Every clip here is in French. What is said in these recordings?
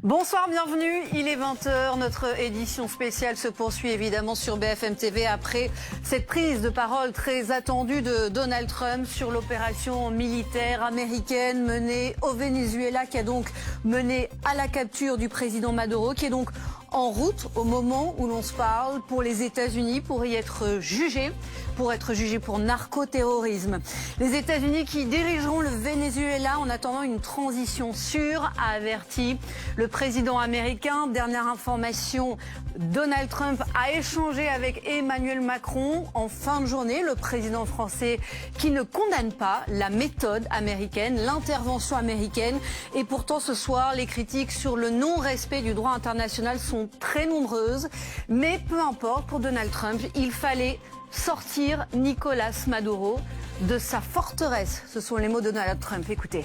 Bonsoir, bienvenue, il est 20h, notre édition spéciale se poursuit évidemment sur BFM TV après cette prise de parole très attendue de Donald Trump sur l'opération militaire américaine menée au Venezuela qui a donc mené à la capture du président Maduro qui est donc en route au moment où l'on se parle pour les États-Unis pour y être jugé pour narcoterrorisme. Les États-Unis qui dirigeront le Venezuela en attendant une transition sûre, a averti le président américain. Dernière information, Donald Trump a échangé avec Emmanuel Macron en fin de journée. Le président français qui ne condamne pas la méthode américaine, l'intervention américaine. Et pourtant ce soir, les critiques sur le non-respect du droit international sont très nombreuses. Mais peu importe, pour Donald Trump, il fallait sortir Nicolás Maduro de sa forteresse. Ce sont les mots de Donald Trump. Écoutez.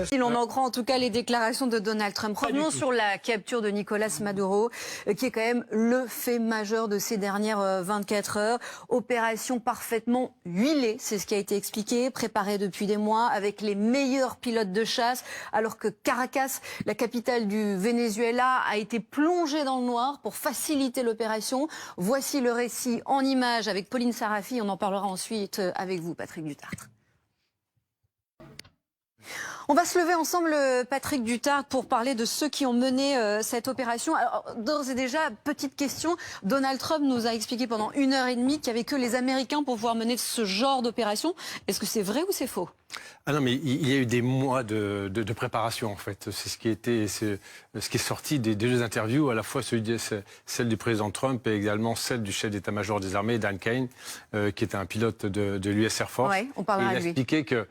Si l'on en croit en tout cas les déclarations de Donald Trump. Revenons sur la capture de Nicolás Maduro, qui est quand même le fait majeur de ces dernières 24 heures. Opération parfaitement huilée, c'est ce qui a été expliqué, préparée depuis des mois avec les meilleurs pilotes de chasse, alors que Caracas, la capitale du Venezuela, a été plongée dans le noir pour faciliter l'opération. Voici le récit en images avec Pauline Sarafi. On en parlera ensuite avec vous, Patrick Dutartre. On va se lever ensemble, Patrick Dutartre, pour parler de ceux qui ont mené cette opération. Alors, d'ores et déjà, petite question. Donald Trump nous a expliqué pendant 1h30 qu'il n'y avait que les Américains pour pouvoir mener ce genre d'opération. Est-ce que c'est vrai ou c'est faux ? Ah non, mais il y a eu des mois de préparation, en fait. C'est ce qui est sorti des deux interviews, à la fois celle du président Trump et également celle du chef d'état-major des armées, Dan Kane, qui était un pilote de l'US Air Force. Ouais, on parlera de lui. Il a expliqué qu'il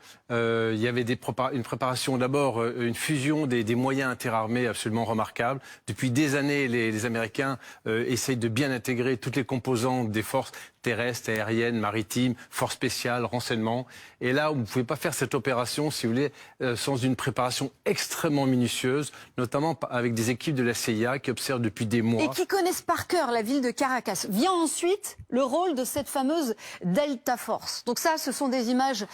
y avait une préparation, d'abord une fusion des moyens interarmés absolument remarquable. Depuis des années, les Américains essayent de bien intégrer toutes les composantes des forces terrestres, aériennes, maritimes, forces spéciales, renseignements. Et là, vous ne pouvez pas faire cette opération, si vous voulez, sans une préparation extrêmement minutieuse, notamment avec des équipes de la CIA qui observent depuis des mois. Et qui connaissent par cœur la ville de Caracas. Vient ensuite le rôle de cette fameuse Delta Force. Donc ça, ce sont des images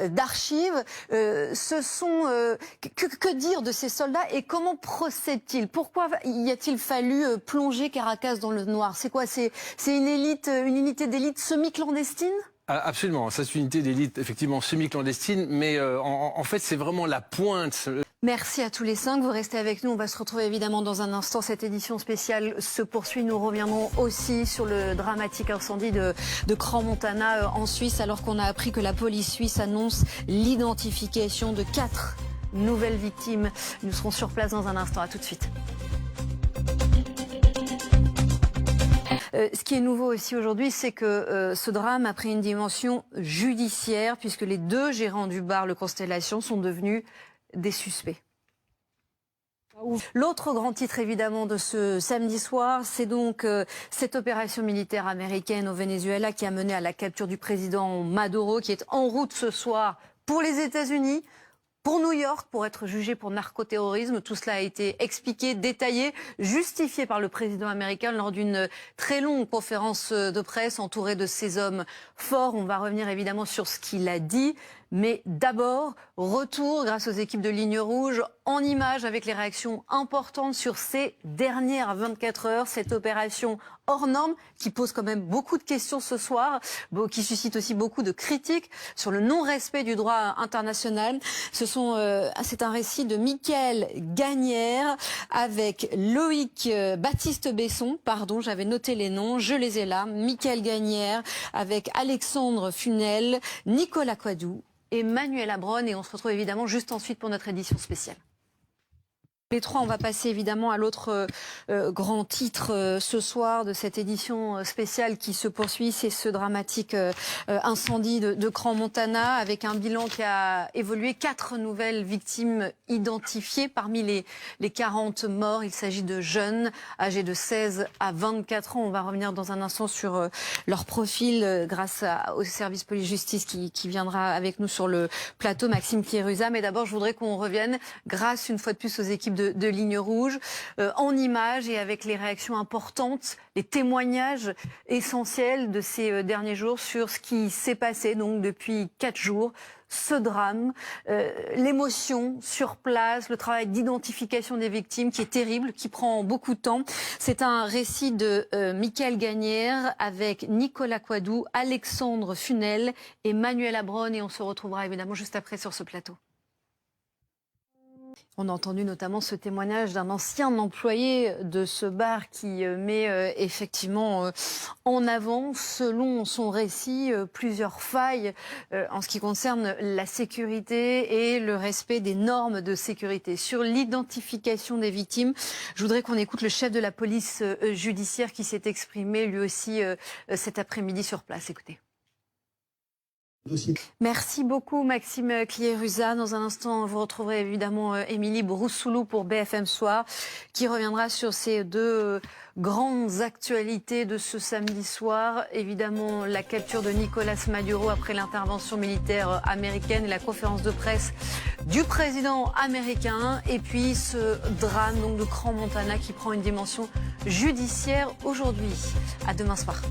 d'archives. Que dire de ces soldats et comment procèdent-ils? Pourquoi y a-t-il fallu plonger Caracas dans le noir? C'est quoi? C'est une unité d'élite semi-clandestine? Absolument, ça c'est une unité d'élite effectivement semi-clandestine, mais en fait c'est vraiment la pointe. Merci à tous les 5, vous restez avec nous, on va se retrouver évidemment dans un instant. Cette édition spéciale se poursuit, nous reviendrons aussi sur le dramatique incendie de Crans-Montana en Suisse, alors qu'on a appris que la police suisse annonce l'identification de 4 nouvelles victimes. Nous serons sur place dans un instant, à tout de suite. Ce qui est nouveau aussi aujourd'hui, c'est que ce drame a pris une dimension judiciaire puisque les 2 gérants du bar Le Constellation sont devenus des suspects. L'autre grand titre évidemment de ce samedi soir, c'est donc cette opération militaire américaine au Venezuela qui a mené à la capture du président Maduro, qui est en route ce soir pour les États-Unis. Pour New York, pour être jugé pour narcoterrorisme. Tout cela a été expliqué, détaillé, justifié par le président américain lors d'une très longue conférence de presse entourée de ces hommes forts. On va revenir évidemment sur ce qu'il a dit. Mais d'abord, retour grâce aux équipes de Ligne Rouge en images avec les réactions importantes sur ces dernières 24 heures. Cette opération hors norme qui pose quand même beaucoup de questions ce soir, qui suscite aussi beaucoup de critiques sur le non-respect du droit international. C'est un récit de Mickaël Gagnère avec Loïc Baptiste-Besson. Pardon, j'avais noté les noms, je les ai là. Mickaël Gagnère avec Alexandre Funel, Nicolas Quadou, Emmanuel Abron, et on se retrouve évidemment juste ensuite pour notre édition spéciale. Les 3, on va passer évidemment à l'autre grand titre ce soir de cette édition spéciale qui se poursuit. C'est ce dramatique incendie de Crans-Montana avec un bilan qui a évolué. 4 nouvelles victimes identifiées parmi les 40 morts. Il s'agit de jeunes âgés de 16 à 24 ans. On va revenir dans un instant sur leur profil grâce au service police-justice qui viendra avec nous sur le plateau, Maxime Pieruza. Mais d'abord, je voudrais qu'on revienne grâce une fois de plus aux équipes de de ligne rouge, en images et avec les réactions importantes, les témoignages essentiels de ces derniers jours sur ce qui s'est passé donc depuis 4 jours. Ce drame, l'émotion sur place, le travail d'identification des victimes qui est terrible, qui prend beaucoup de temps. C'est un récit de Mickaël Gagnère avec Nicolas Coidou, Alexandre Funel et Manuel Abrone, et on se retrouvera évidemment juste après sur ce plateau. On a entendu notamment ce témoignage d'un ancien employé de ce bar qui met effectivement en avant, selon son récit, plusieurs failles en ce qui concerne la sécurité et le respect des normes de sécurité. Sur l'identification des victimes, je voudrais qu'on écoute le chef de la police judiciaire qui s'est exprimé lui aussi cet après-midi sur place. Écoutez. Merci beaucoup Maxime Cliéruza. Dans un instant, vous retrouverez évidemment Émilie Broussoulou pour BFM Soir, qui reviendra sur ces 2 grandes actualités de ce samedi soir. Évidemment, la capture de Nicolas Maduro après l'intervention militaire américaine et la conférence de presse du président américain. Et puis ce drame donc, de Crans-Montana qui prend une dimension judiciaire aujourd'hui. À demain soir.